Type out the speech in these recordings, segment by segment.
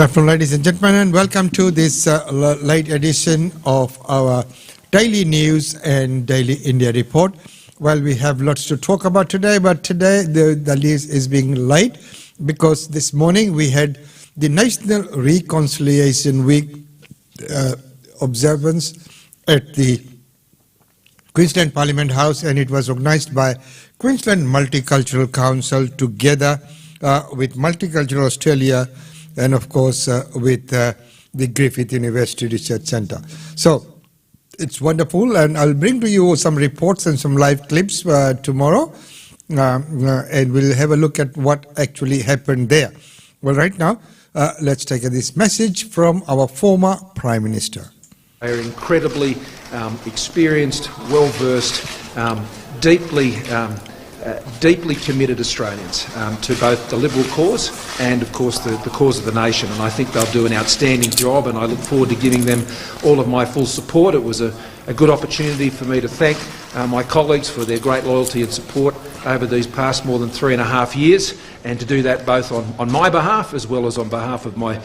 afternoon, ladies and gentlemen, and welcome to this late edition of our Daily News and Daily India Report. Well, we have lots to talk about today, but today the news is being late because this morning we had the National Reconciliation Week observance at the Queensland Parliament House, and it was organised by Queensland Multicultural Council together with Multicultural Australia and of course with the Griffith University Research Centre. So it's wonderful, and I'll bring to you some reports and some live clips tomorrow, and we'll have a look at what actually happened there. Well, right now, let's take this message from our former Prime Minister. They are incredibly experienced, well-versed, deeply committed Australians to both the Liberal cause and, of course, the cause of the nation. And I think they'll do an outstanding job, and I look forward to giving them all of my full support. It was a good opportunity for me to thank my colleagues for their great loyalty and support over these past more than 3.5 years, and to do that both on my behalf as well as on behalf of my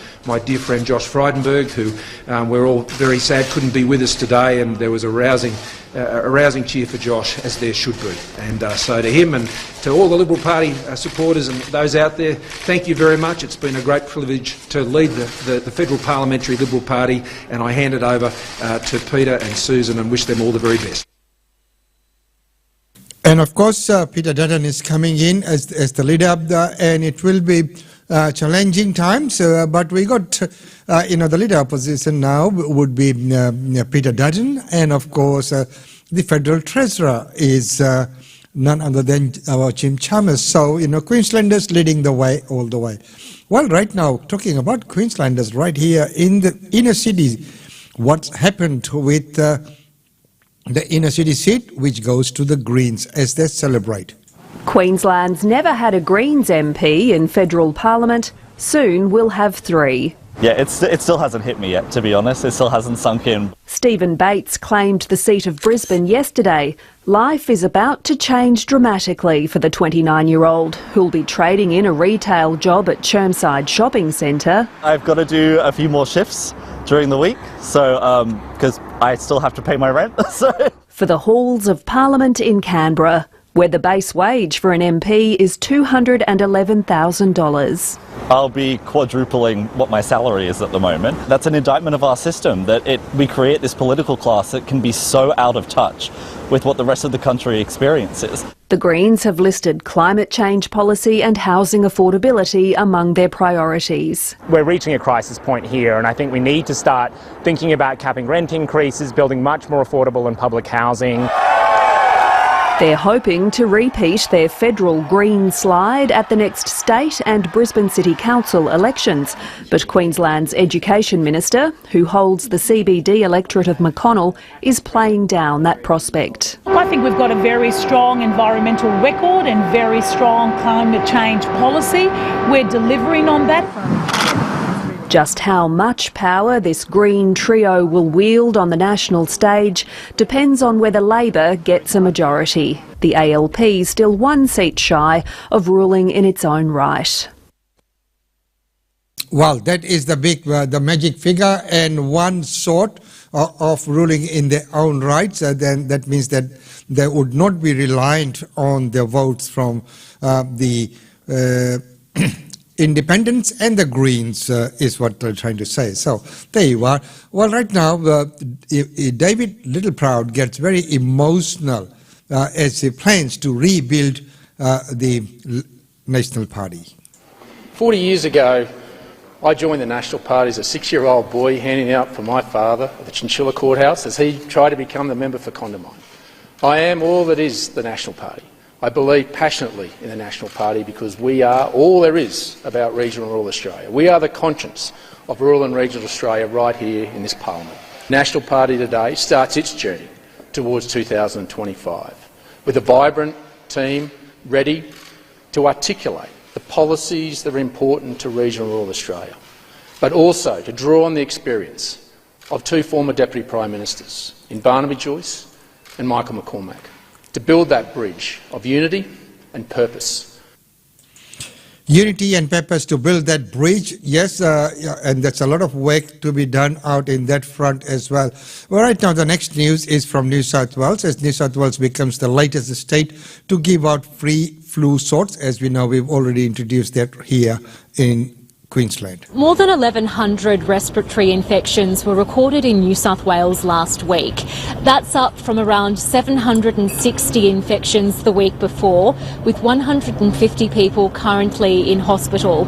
dear friend Josh Frydenberg, who we're all very sad couldn't be with us today, and there was a rousing cheer for Josh, as there should be. And so to him and to all the Liberal Party supporters and those out there, thank you very much. It's been a great privilege to lead the Federal Parliamentary Liberal Party, and I hand it over to Peter and Susan and wish them all the very best. And of course, Peter Dutton is coming in as the leader, and it will be challenging times. But we got, the leader opposition now would be Peter Dutton, and of course, the federal treasurer is none other than our Jim Chalmers. So Queenslanders leading the way all the way. Well, right now, talking about Queenslanders right here in the inner city, what's happened with the inner city seat, which goes to the Greens as they celebrate. Queensland's never had a Greens MP in federal parliament. Soon we'll have 3. Yeah, it still hasn't hit me yet, to be honest. It still hasn't sunk in. Stephen Bates claimed the seat of Brisbane yesterday. Life is about to change dramatically for the 29-year-old, who'll be trading in a retail job at Chermside Shopping Centre. I've got to do a few more shifts during the week, so because I still have to pay my rent. For the halls of Parliament in Canberra, where the base wage for an MP is $211,000. I'll be quadrupling what my salary is at the moment. That's an indictment of our system, that we create this political class that can be so out of touch with what the rest of the country experiences. The Greens have listed climate change policy and housing affordability among their priorities. We're reaching a crisis point here, and I think we need to start thinking about capping rent increases, building much more affordable and public housing. They're hoping to repeat their federal Green slide at the next state and Brisbane City Council elections. But Queensland's Education Minister, who holds the CBD electorate of McConnell, is playing down that prospect. I think we've got a very strong environmental record and very strong climate change policy. We're delivering on that. Just how much power this Green trio will wield on the national stage depends on whether Labor gets a majority. The ALP still 1 seat shy of ruling in its own right. Well, that is the the magic figure, and one sort of ruling in their own rights. Then that means that they would not be reliant on the votes from the Independents and the Greens, is what they're trying to say. So there you are. Well, right now, David Littleproud gets very emotional as he plans to rebuild the National Party. 40 years ago, I joined the National Party as a 6-year-old boy, handing out for my father at the Chinchilla Courthouse as he tried to become the member for Condamine. I am all that is the National Party. I believe passionately in the National Party because we are all there is about regional and rural Australia. We are the conscience of rural and regional Australia right here in this Parliament. The National Party today starts its journey towards 2025 with a vibrant team ready to articulate the policies that are important to regional and rural Australia, but also to draw on the experience of 2 former Deputy Prime Ministers in Barnaby Joyce and Michael McCormack, to build that bridge of unity and purpose. Unity and Peppers to build that bridge. Yes, and that's a lot of work to be done out in that front as well. Well, right now, the next news is from New South Wales, as New South Wales becomes the latest state to give out free flu shots. As we know, we've already introduced that here in Queensland. More than 1,100 respiratory infections were recorded in New South Wales last week. That's up from around 760 infections the week before, with 150 people currently in hospital.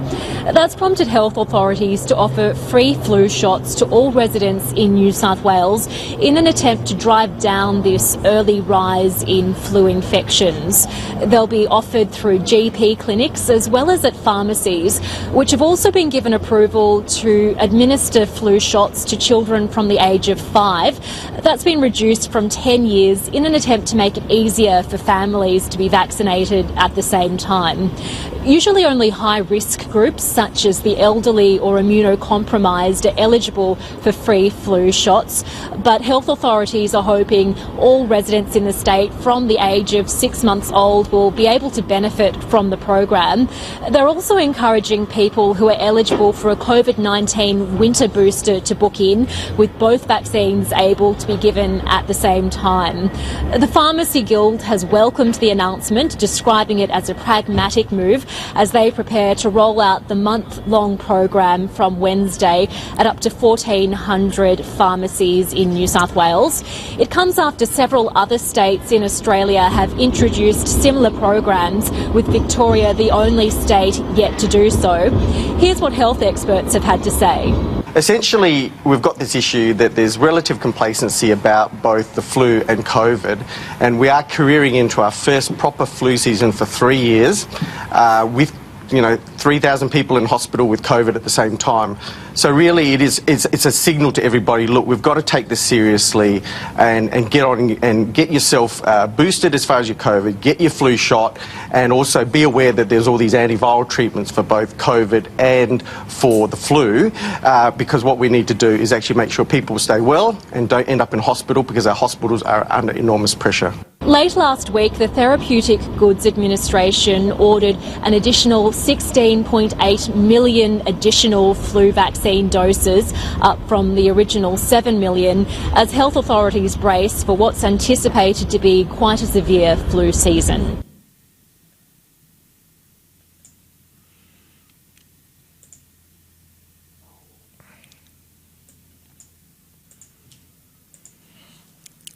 That's prompted health authorities to offer free flu shots to all residents in New South Wales in an attempt to drive down this early rise in flu infections. They'll be offered through GP clinics as well as at pharmacies, which have also been given approval to administer flu shots to children from the age of 5. That's been reduced from 10 years in an attempt to make it easier for families to be vaccinated at the same time. Usually only high-risk groups such as the elderly or immunocompromised are eligible for free flu shots, but health authorities are hoping all residents in the state from the age of 6 months old will be able to benefit from the program. They're also encouraging people who are eligible for a COVID-19 winter booster to book in, with both vaccines able to be given at the same time. The Pharmacy Guild has welcomed the announcement, describing it as a pragmatic move as they prepare to roll out the month-long program from Wednesday at up to 1,400 pharmacies in New South Wales. It comes after several other states in Australia have introduced similar programs, with Victoria the only state yet to do so. Here's what health experts have had to say. Essentially, we've got this issue that there's relative complacency about both the flu and COVID, and we are careering into our first proper flu season for 3 years with 3,000 people in hospital with COVID at the same time. So really it's a signal to everybody, look, we've got to take this seriously and get on and get yourself boosted as far as your COVID, get your flu shot, and also be aware that there's all these antiviral treatments for both COVID and for the flu, because what we need to do is actually make sure people stay well and don't end up in hospital, because our hospitals are under enormous pressure. Late last week, the Therapeutic Goods Administration ordered an additional 16.8 million additional flu vaccine doses, up from the original 7 million, as health authorities brace for what's anticipated to be quite a severe flu season.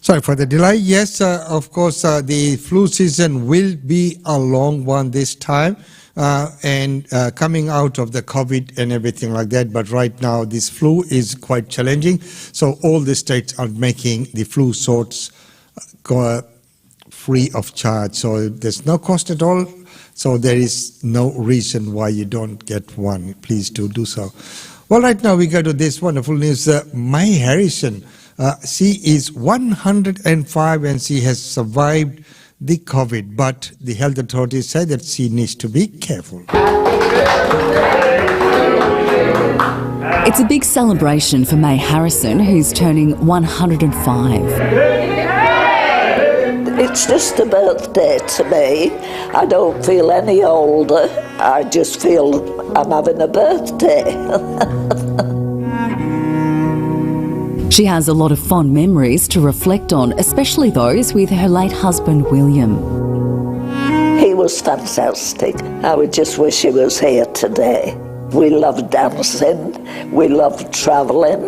Sorry for the delay. Yes, of course, the flu season will be a long one this time, and coming out of the COVID and everything like that. But right now, this flu is quite challenging. So all the states are making the flu shots free of charge. So there's no cost at all. So there is no reason why you don't get one. Please do so. Well, right now we go to this wonderful news. May Harrison. She is 105 and she has survived the COVID, but the health authorities say that she needs to be careful. It's a big celebration for May Harrison, who's turning 105. It's just a birthday to me. I don't feel any older. I just feel I'm having a birthday. She has a lot of fond memories to reflect on, especially those with her late husband, William. He was fantastic. I would just wish he was here today. We loved dancing, we loved travelling,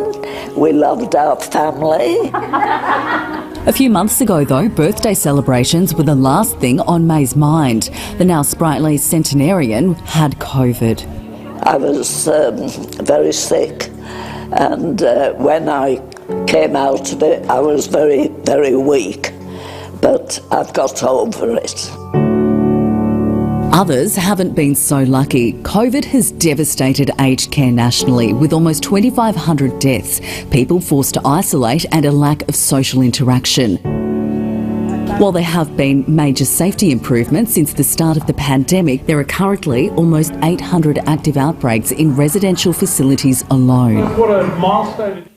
we loved our family. A few months ago, though, birthday celebrations were the last thing on May's mind. The now sprightly centenarian had COVID. I was very sick, and when I came out of it, I was very, very weak, but I've got over it. Others haven't been so lucky. COVID has devastated aged care nationally, with almost 2,500 deaths, people forced to isolate, and a lack of social interaction. While there have been major safety improvements since the start of the pandemic, there are currently almost 800 active outbreaks in residential facilities alone. What a milestone.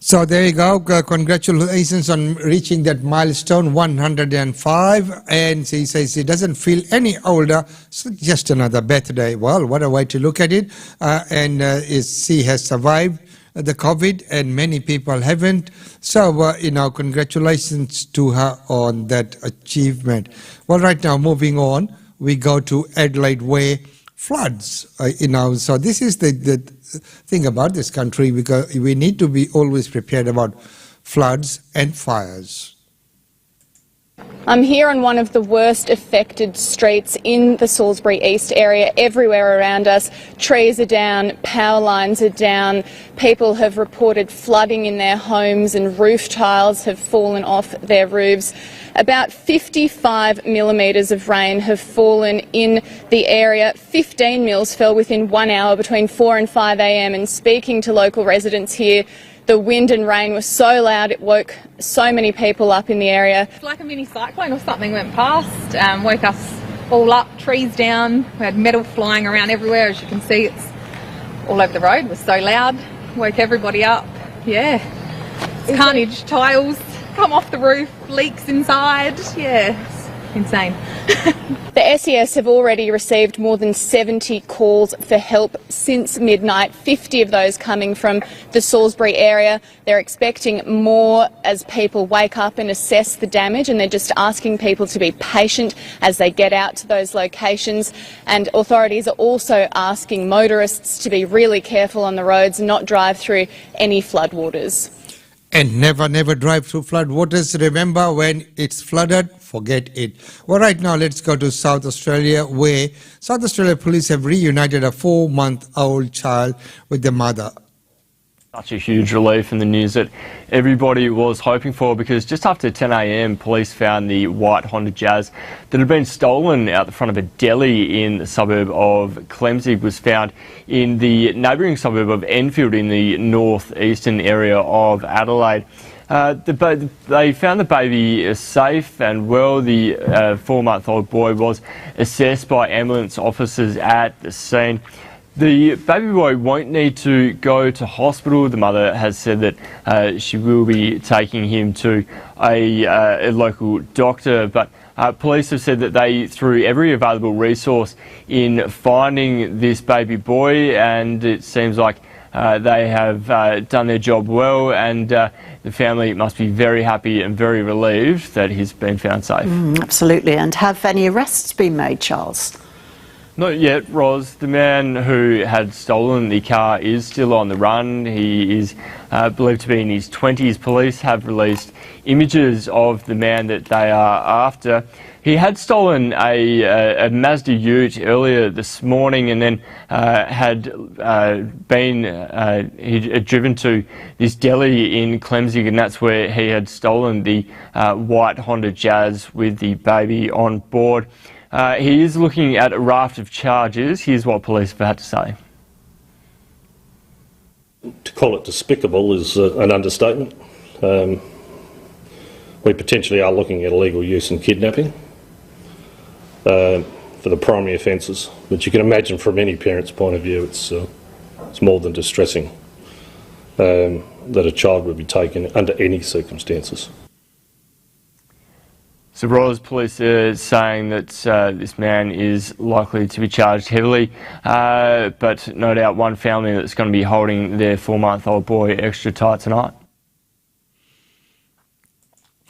So there you go. Congratulations on reaching that milestone, 105. And he says he doesn't feel any older. So just another birthday. Well, what a way to look at it. She has survived the COVID and many people haven't. So, congratulations to her on that achievement. Well, right now, moving on, we go to Adelaide where floods, so this is the thing about this country, because we need to be always prepared about floods and fires. I'm here on one of the worst affected streets in the Salisbury East area. Everywhere around us, trees are down, power lines are down, people have reported flooding in their homes and roof tiles have fallen off their roofs. About 55 millimetres of rain have fallen in the area. 15 mils fell within 1 hour between 4 and 5 a.m. And speaking to local residents here, the wind and rain were so loud it woke so many people up in the area. It's like a mini cyclone or something went past, woke us all up, trees down, we had metal flying around everywhere. As you can see, it's all over the road. It was so loud, woke everybody up. Yeah, it's carnage, tiles come off the roof, leaks inside. Yeah, it's insane. The SES have already received more than 70 calls for help since midnight, 50 of those coming from the Salisbury area. They're expecting more as people wake up and assess the damage, and they're just asking people to be patient as they get out to those locations. And authorities are also asking motorists to be really careful on the roads and not drive through any floodwaters. And never drive through flood waters. Remember, when it's flooded, forget it. Well, right now, let's go to South Australia, where South Australia police have reunited a 4-month-old child with the mother. Such a huge relief in the news that everybody was hoping for, because just after 10 a.m, police found the white Honda Jazz that had been stolen out the front of a deli in the suburb of Clemsig was found in the neighbouring suburb of Enfield in the northeastern area of Adelaide. They found the baby safe and well. The 4-month-old boy was assessed by ambulance officers at the scene. The baby boy won't need to go to hospital. The mother has said that she will be taking him to a local doctor, but police have said that they threw every available resource in finding this baby boy, and it seems like they have done their job well, and the family must be very happy and very relieved that he's been found safe. Absolutely. And have any arrests been made, Charles? Not yet, Ros. The man who had stolen the car is still on the run. He is believed to be in his 20s. Police have released images of the man that they are after. He had stolen a Mazda Ute earlier this morning, and then had driven to this deli in Clemsig, and that's where he had stolen the white Honda Jazz with the baby on board. He is looking at a raft of charges. Here's what police have had to say. To call it despicable is an understatement. We potentially are looking at illegal use and kidnapping for the primary offences, but you can imagine from any parent's point of view it's more than distressing that a child would be taken under any circumstances. So Ros, police are saying that this man is likely to be charged heavily, but no doubt one family that's going to be holding their 4-month-old boy extra tight tonight.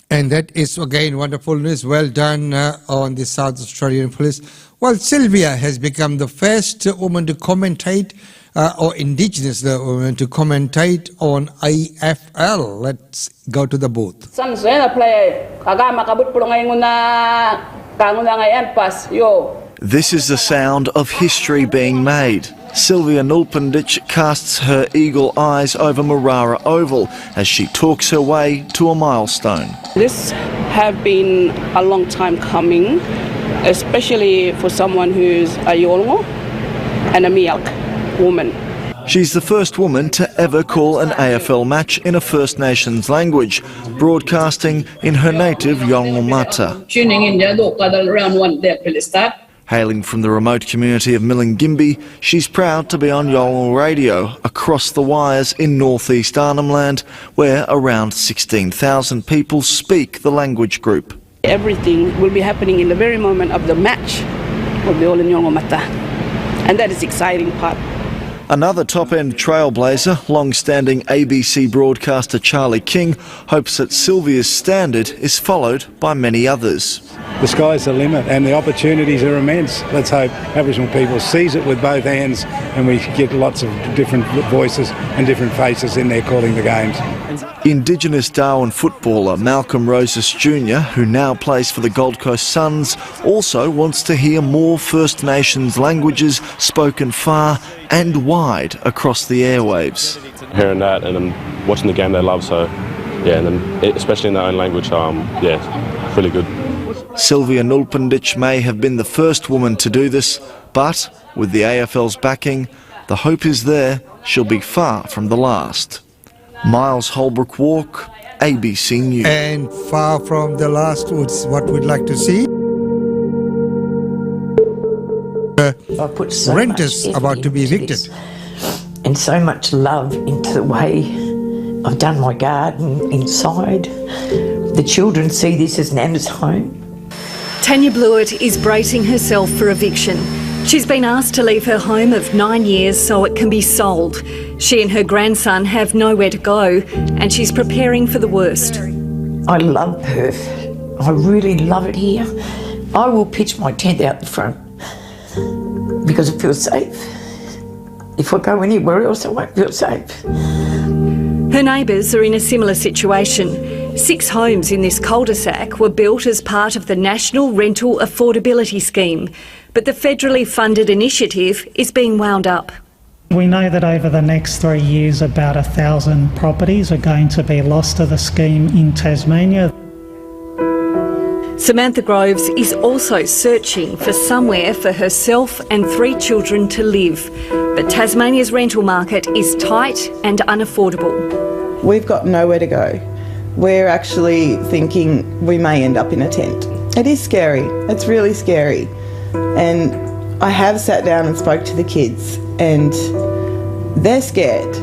And that is, again, wonderful news. Well done on the South Australian police. Well, Sylvia has become the first woman to commentate, or Indigenous woman to commentate on AFL. Let's go to the booth. This is the sound of history being made. Sylvia Nulpandich casts her eagle eyes over Marara Oval as she talks her way to a milestone. This have been a long time coming, especially for someone who's a Yolngu and a Miyak woman. She's the first woman to ever call an AFL match in a First Nations language, broadcasting in her native Yolngu Mata. Tuning in around 1 day will start. Hailing from the remote community of Millingimby, she's proud to be on Yolngu Radio across the wires in northeast Arnhem Land, where around 16,000 people speak the language group. Everything will be happening in the very moment of the match of the All in Yolngu Mata, and that is the exciting part. Another top-end trailblazer, long-standing ABC broadcaster Charlie King, hopes that Sylvia's standard is followed by many others. The sky's the limit and the opportunities are immense. Let's hope Aboriginal people seize it with both hands and we get lots of different voices and different faces in there calling the games. Indigenous Darwin footballer Malcolm Roses Jr., who now plays for the Gold Coast Suns, also wants to hear more First Nations languages spoken far and wide across the airwaves. Hearing that and then watching the game they love, so yeah, and then especially in their own language, yeah, really good. Sylvia Nulpendich may have been the first woman to do this, but with the AFL's backing, the hope is there she'll be far from the last. Miles Holbrook Walk, ABC News. And far from the last was what we'd like to see. I put so Renters much about to be evicted. this, and so much love into the way I've done my garden inside. The children see this as Nana's home. Tanya Blewett is bracing herself for eviction. She's been asked to leave her home of 9 years so it can be sold. She and her grandson have nowhere to go, and she's preparing for the worst. I love Perth. I really love it here. I will pitch my tent out the front because it feels safe. If I go anywhere else, I won't feel safe. Her neighbours are in a similar situation. 6 homes in this cul-de-sac were built as part of the National Rental Affordability Scheme, but the federally funded initiative is being wound up. We know that over the next 3 years about 1,000 properties are going to be lost to the scheme in Tasmania. Samantha Groves is also searching for somewhere for herself and 3 children to live, but Tasmania's rental market is tight and unaffordable. We've got nowhere to go. We're actually thinking we may end up in a tent. It is scary. It's really scary. And I have sat down and spoke to the kids and they're scared.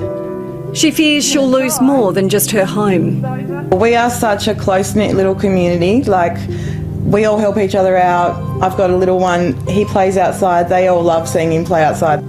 She fears she'll lose more than just her home. We are such a close-knit little community. Like, we all help each other out. I've got a little one, he plays outside. They all love seeing him play outside.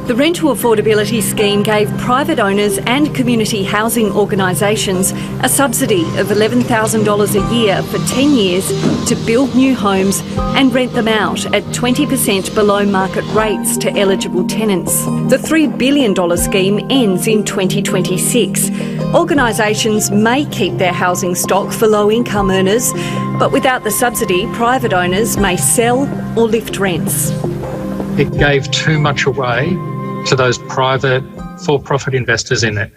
The Rental Affordability Scheme gave private owners and community housing organisations a subsidy of $11,000 a year for 10 years to build new homes and rent them out at 20% below market rates to eligible tenants. The $3 billion scheme ends in 2026. Organisations may keep their housing stock for low-income earners, but without the subsidy, private owners may sell or lift rents. It gave too much away to those private for-profit investors in it.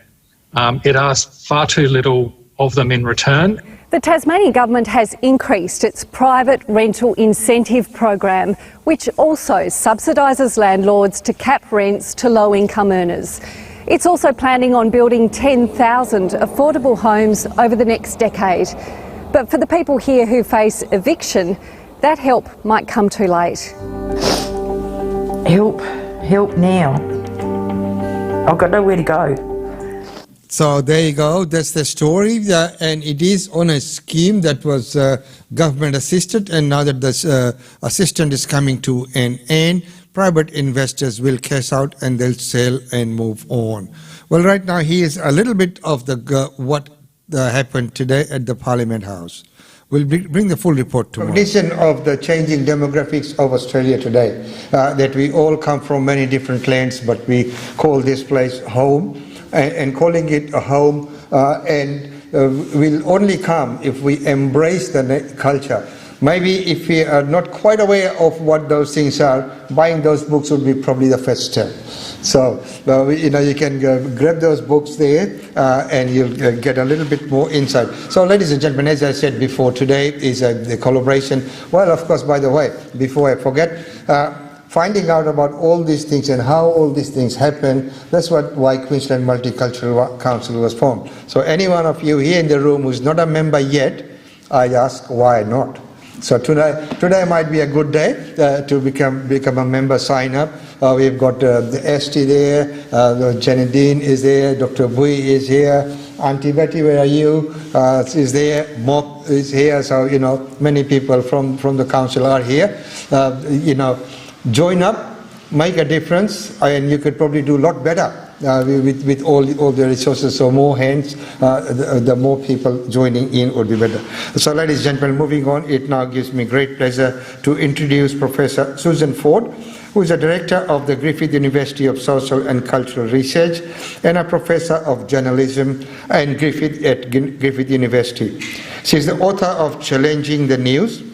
It asked far too little of them in return. The Tasmanian Government has increased its private rental incentive program, which also subsidises landlords to cap rents to low-income earners. It's also planning on building 10,000 affordable homes over the next decade. But for the people here who face eviction, that help might come too late. Help now. I've got nowhere to go. So there you go, that's the story, and it is on a scheme that was government assisted, and now that the assistance is coming to an end, private investors will cash out and they'll sell and move on. Well, right now here's a little bit of what happened today at the Parliament House. We'll bring the full report tomorrow. Recognition of the changing demographics of Australia today, that we all come from many different lands, but we call this place home, and calling it a home will only come if we embrace the culture. Maybe if we are not quite aware of what those things are, buying those books would be probably the first step. So, you can grab those books there and you'll get a little bit more insight. So, ladies and gentlemen, as I said before, today is the collaboration. Well, of course, by the way, before I forget, finding out about all these things and how all these things happen, that's why Queensland Multicultural Council was formed. So any one of you here in the room who's not a member yet, I ask, why not? So today might be a good day to become a member. Sign up. We've got the ST there, Janadine is there, Dr. Bui is here, Auntie Betty, where are you? Is there, Mop is here. So many people from the council are here. Join up, make a difference, and you could probably do a lot better with all the resources. So more hands, the more people joining in would be better. So ladies and gentlemen, moving on, it now gives me great pleasure to introduce Professor Susan Ford, who is a director of the Griffith University of Social and Cultural Research and a professor of journalism at Griffith University. She is the author of Challenging the News,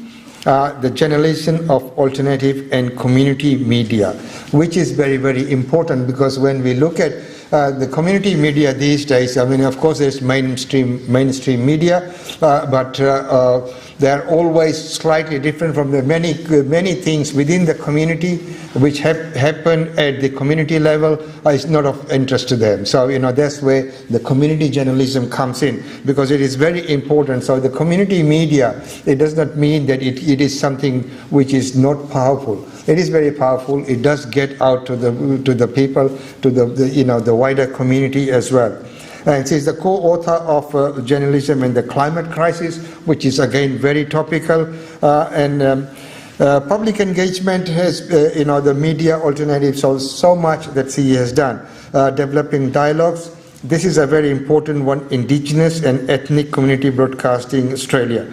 the journalism of alternative and community media, which is very, very important, because when we look at the community media these days, I mean, of course, there's mainstream media, but they're always slightly different from the many things within the community which happen at the community level is not of interest to them. So that's where the community journalism comes in, because it is very important. So the community media, it does not mean that it is something which is not powerful. It is very powerful. It does get out to the people, to the wider community as well. And she is the co-author of Journalism and the Climate Crisis, which is again very topical. Public engagement has, the media alternatives, so much that she has done. Developing dialogues. This is a very important one, Indigenous and Ethnic Community Broadcasting Australia.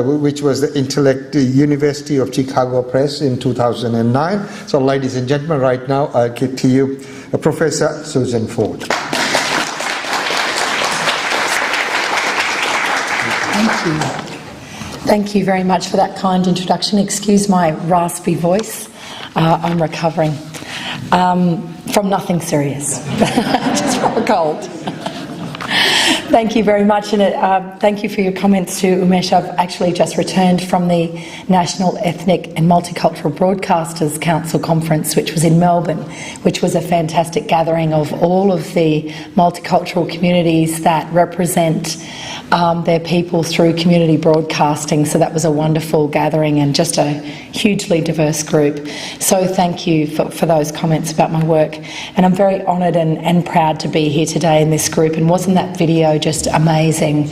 Which was the Intellect University of Chicago Press in 2009. So ladies and gentlemen, right now I give to you Professor Susan Ford. Thank you. Thank you very much for that kind introduction. Excuse my raspy voice. I'm recovering from nothing serious, just from a cold. Thank you very much, and thank you for your comments to Umesh. I've actually just returned from the National Ethnic and Multicultural Broadcasters Council Conference, which was in Melbourne, which was a fantastic gathering of all of the multicultural communities that represent their people through community broadcasting. So that was a wonderful gathering and just a hugely diverse group. So thank you for those comments about my work. And I'm very honoured and proud to be here today in this group. And wasn't that video just amazing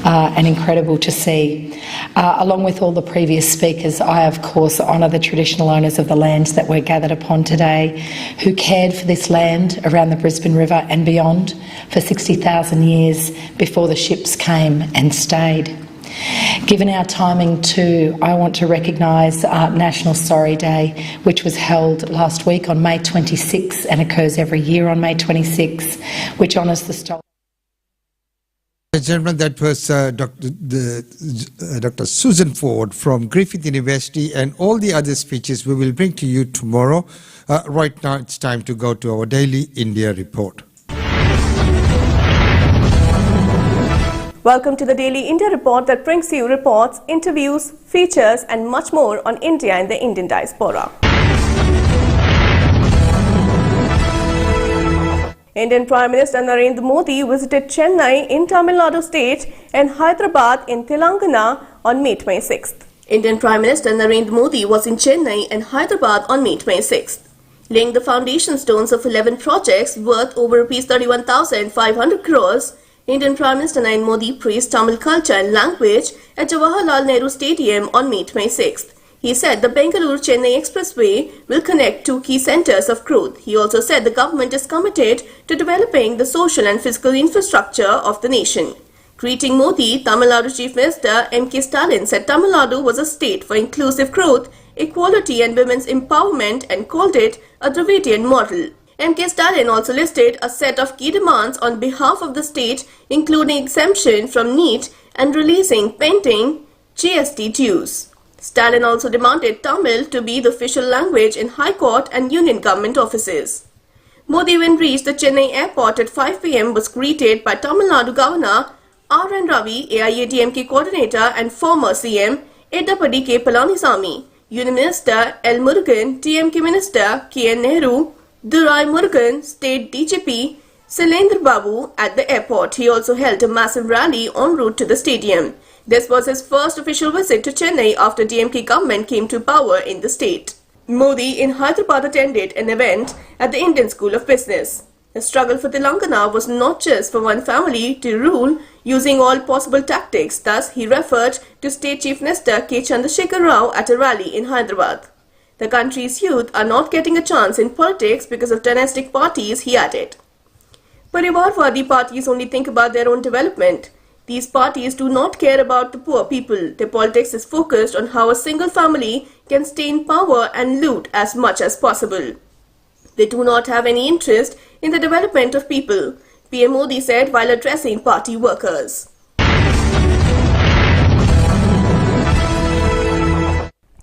and incredible to see? Along with all the previous speakers, I of course honour the traditional owners of the lands that we're gathered upon today, who cared for this land around the Brisbane River and beyond for 60,000 years before the ships came and stayed. Given our timing too, I want to recognise National Sorry Day, which was held last week on May 26 and occurs every year on May 26, which honours the stolen. Gentlemen, that was Dr. Susan Ford from Griffith University, and all the other speeches we will bring to you tomorrow. Right now it's time to go to our daily India report. Welcome to the Daily India Report that brings you reports, interviews, features and much more on India and the Indian diaspora. Indian Prime Minister Narendra Modi visited Chennai in Tamil Nadu state and Hyderabad in Telangana on May 26th. Indian Prime Minister Narendra Modi was in Chennai and Hyderabad on May 26th, laying the foundation stones of 11 projects worth over ₹31,500 crores. Indian Prime Minister Narendra Modi praised Tamil culture and language at Jawaharlal Nehru Stadium on May 26th. He said the Bengaluru-Chennai Expressway will connect two key centres of growth. He also said the government is committed to developing the social and physical infrastructure of the nation. Greeting Modi, Tamil Nadu Chief Minister M.K. Stalin said Tamil Nadu was a state for inclusive growth, equality and women's empowerment and called it a Dravidian model. M.K. Stalin also listed a set of key demands on behalf of the state, including exemption from NEET and releasing pending GST dues. Stalin also demanded Tamil to be the official language in High Court and Union Government offices. Modi, when reached the Chennai airport at 5 p.m, was greeted by Tamil Nadu Governor R.N. Ravi, AIADMK coordinator and former CM Edappadi K. Palanisamy, Union Minister L. Murugan, DMK Minister K.N. Nehru, Durai Murugan, State DGP Sailendra Babu at the airport. He also held a massive rally en route to the stadium. This was his first official visit to Chennai after DMK government came to power in the state. Modi in Hyderabad attended an event at the Indian School of Business. The struggle for Telangana was not just for one family to rule using all possible tactics. Thus, he referred to State Chief Minister K. Chandrasekhar Rao at a rally in Hyderabad. The country's youth are not getting a chance in politics because of dynastic parties, he added. Parivarwadi parties only think about their own development. These parties do not care about the poor people. Their politics is focused on how a single family can stay in power and loot as much as possible. They do not have any interest in the development of people, PM Modi said while addressing party workers.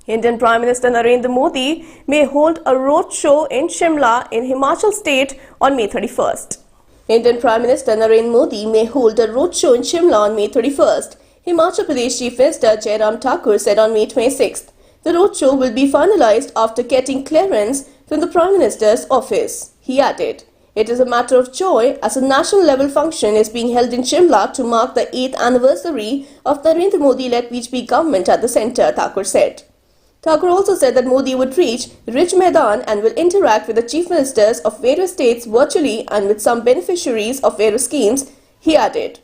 Indian Prime Minister Narendra Modi may hold a roadshow in Shimla in Himachal State on May 31st. Indian Prime Minister Narendra Modi may hold a roadshow in Shimla on May 31st. Himachal Pradesh Chief Minister Jairam Thakur said on May 26th. The roadshow will be finalized after getting clearance from the Prime Minister's office. He added, "It is a matter of joy as a national level function is being held in Shimla to mark the 8th anniversary of Narendra Modi-led BJP government at the centre," Thakur said. Thakur also said that Modi would reach Rij Maidan and will interact with the chief ministers of various states virtually and with some beneficiaries of various schemes, he added.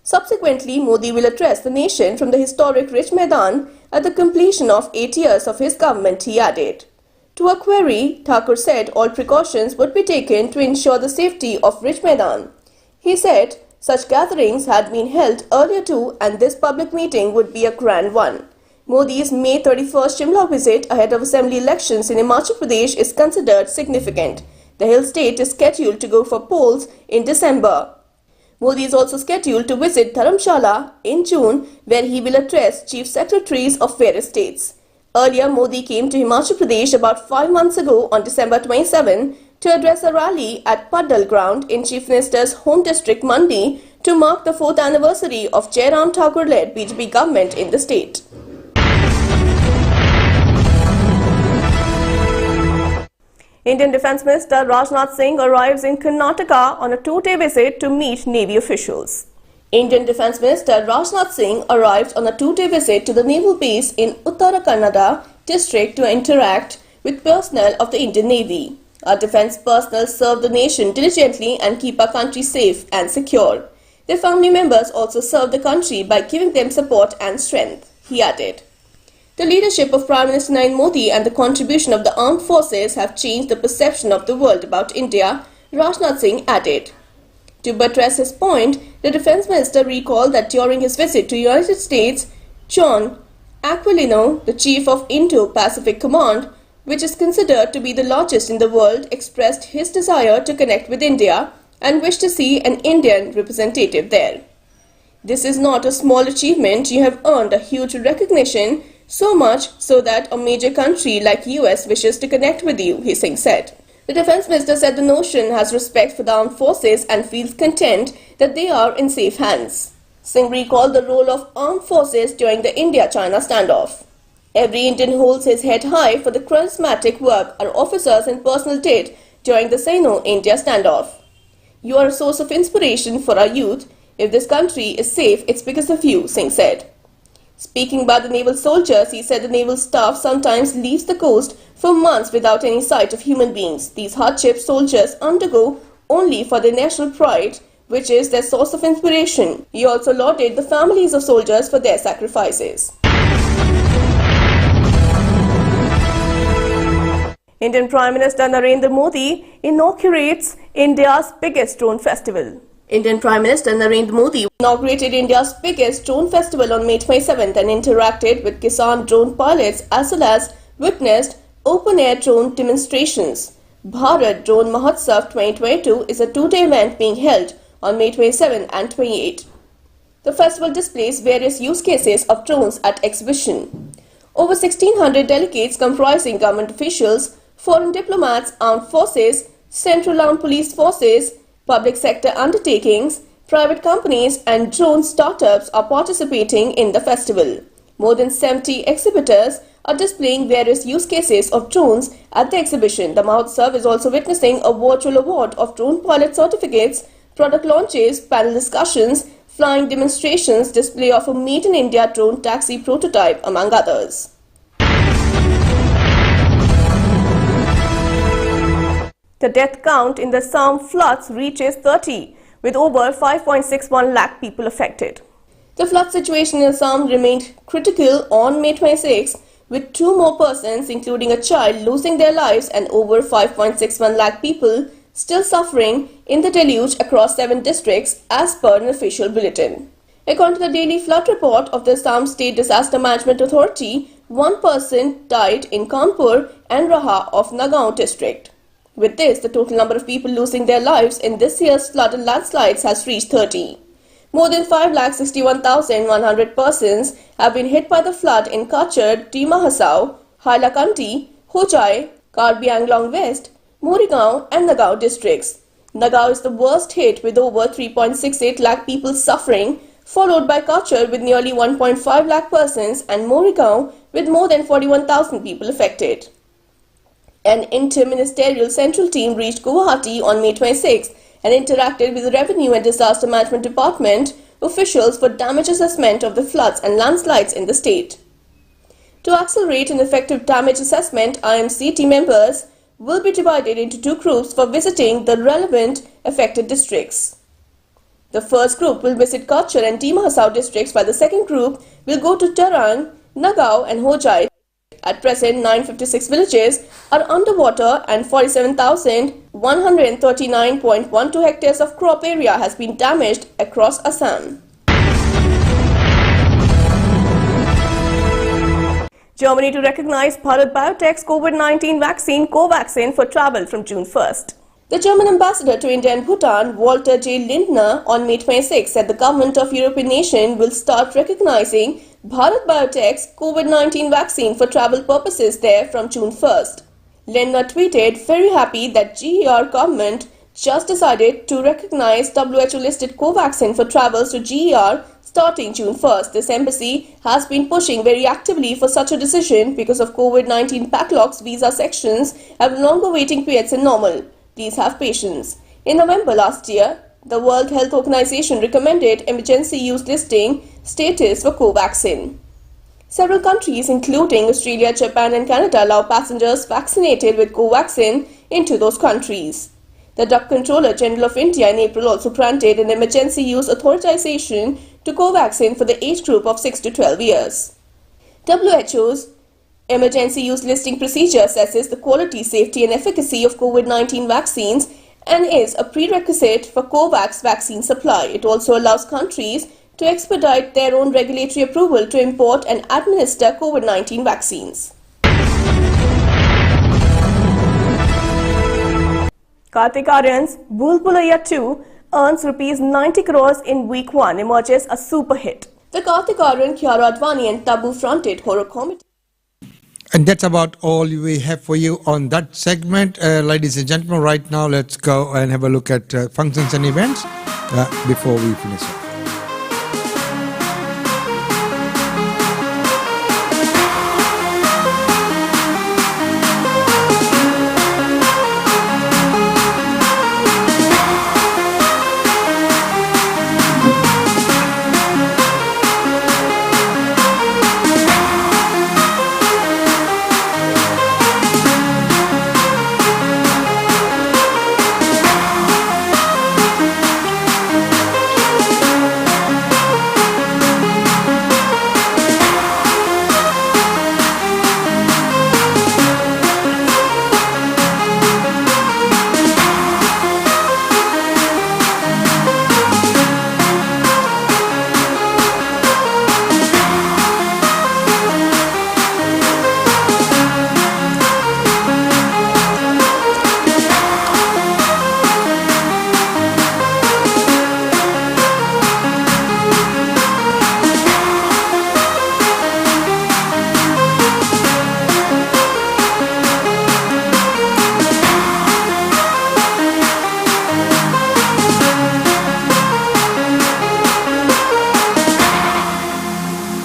Subsequently, Modi will address the nation from the historic Rij Maidan at the completion of 8 years of his government, he added. To a query, Thakur said all precautions would be taken to ensure the safety of Rij Maidan. He said such gatherings had been held earlier too and this public meeting would be a grand one. Modi's May 31st Shimla visit ahead of assembly elections in Himachal Pradesh is considered significant. The hill state is scheduled to go for polls in December. Modi is also scheduled to visit Dharamshala in June, where he will address chief secretaries of various states. Earlier, Modi came to Himachal Pradesh about 5 months ago on December 27 to address a rally at Paddal ground in Chief Minister's home district Mandi to mark the 4th anniversary of Jairam Thakur-led BJP government in the state. Indian Defence Minister Rajnath Singh arrives in Karnataka on a 2-day visit to meet Navy officials. Indian Defence Minister Rajnath Singh arrived on a 2-day visit to the naval base in Uttara Kannada district to interact with personnel of the Indian Navy. Our defence personnel serve the nation diligently and keep our country safe and secure. Their family members also serve the country by giving them support and strength, he added. The leadership of Prime Minister Narendra Modi and the contribution of the armed forces have changed the perception of the world about India, Rajnath Singh added. To buttress his point, the Defence Minister recalled that during his visit to the United States, John Aquilino, the Chief of Indo-Pacific Command, which is considered to be the largest in the world, expressed his desire to connect with India and wished to see an Indian representative there. This is not a small achievement. You have earned a huge recognition, so much so that a major country like US wishes to connect with you, Singh said. The Defence Minister said the nation has respect for the armed forces and feels content that they are in safe hands. Singh recalled the role of armed forces during the India-China standoff. Every Indian holds his head high for the charismatic work our officers and personnel did during the Sino-India standoff. You are a source of inspiration for our youth. If this country is safe, it's because of you, Singh said. Speaking about the naval soldiers, he said the naval staff sometimes leaves the coast for months without any sight of human beings. These hardships soldiers undergo only for their national pride, which is their source of inspiration. He also lauded the families of soldiers for their sacrifices. Indian Prime Minister Narendra Modi inaugurates India's biggest drone festival. Indian Prime Minister Narendra Modi inaugurated India's biggest drone festival on May 27th and interacted with Kisan drone pilots as well as witnessed open-air drone demonstrations. Bharat Drone Mahotsav 2022 is a 2-day event being held on May 27 and 28. The festival displays various use cases of drones at exhibition. Over 1,600 delegates comprising government officials, foreign diplomats, armed forces, central armed police forces, public sector undertakings, private companies and drone startups are participating in the festival. More than 70 exhibitors are displaying various use cases of drones at the exhibition. The Mahotsav is also witnessing a virtual award of drone pilot certificates, product launches, panel discussions, flying demonstrations, display of a Made in India drone taxi prototype, among others. The death count in the Assam floods reaches 30, with over 5.61 lakh people affected. The flood situation in Assam remained critical on May 26, with 2 more persons, including a child, losing their lives and over 5.61 lakh people still suffering in the deluge across 7 districts, as per an official bulletin. According to the daily flood report of the Assam State Disaster Management Authority, 1 person died in Kanpur and Raha of Nagaon district. With this, the total number of people losing their lives in this year's flood and landslides has reached 30. More than 5,61,100 persons have been hit by the flood in Kachar, Dima Hasao, Hailakandi, Hojai, Karbi Anglong West, Morigao and Nagaon districts. Nagaon is the worst hit with over 3.68 lakh people suffering, followed by Kachar with nearly 1.5 lakh persons and Morigao with more than 41,000 people affected. An inter-ministerial central team reached Guwahati on May 26 and interacted with the Revenue and Disaster Management Department officials for damage assessment of the floods and landslides in the state. To accelerate an effective damage assessment, IMC team members will be divided into 2 groups for visiting the relevant affected districts. The first group will visit Kachar and Dima Hasao districts, while the second group will go to Tarang, Nagaon and Hojai. At present, 956 villages are underwater and 47,139.12 hectares of crop area has been damaged across Assam. Germany to recognize Bharat Biotech's COVID-19 vaccine Covaxin for travel from June 1st. The German ambassador to India and Bhutan, Walter J. Lindner, on May 26 said the government of European nation will start recognizing Bharat Biotech's COVID-19 vaccine for travel purposes there from June 1st. Lindner tweeted, "Very happy that GER government just decided to recognize WHO-listed Covaxin for travels to GER starting June 1st. This embassy has been pushing very actively for such a decision because of COVID-19 backlogs. Visa sections have longer waiting periods than normal. Please have patience." In November last year, the World Health Organization recommended emergency use listing status for Covaxin. Several countries, including Australia, Japan and Canada, allow passengers vaccinated with Covaxin into those countries. The Drug Controller General of India in April also granted an emergency use authorization to Covaxin for the age group of 6 to 12 years. WHO's emergency use listing procedure assesses the quality, safety and efficacy of COVID-19 vaccines and is a prerequisite for COVAX vaccine supply. It also allows countries to expedite their own regulatory approval to import and administer COVID-19 vaccines. Kartik Aaryan's Bhool Bhulaiya 2 earns ₹90 crores in week 1, emerges a super hit. The Kartik Aaryan, Kiara Advani and Tabu fronted horror comedy. And that's about all we have for you on that segment. Ladies and gentlemen, right now let's go and have a look at functions and events before we finish up.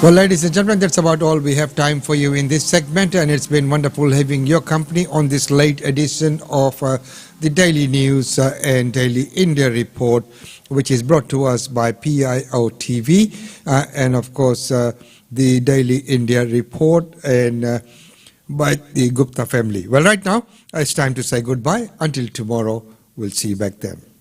Well, ladies and gentlemen, that's about all we have time for you in this segment, and it's been wonderful having your company on this late edition of the Daily News and Daily India Report. which is brought to us by PIO TV and, of course, the Daily India Report and by the Gupta family. Well, right now, it's time to say goodbye. Until tomorrow, we'll see you back then.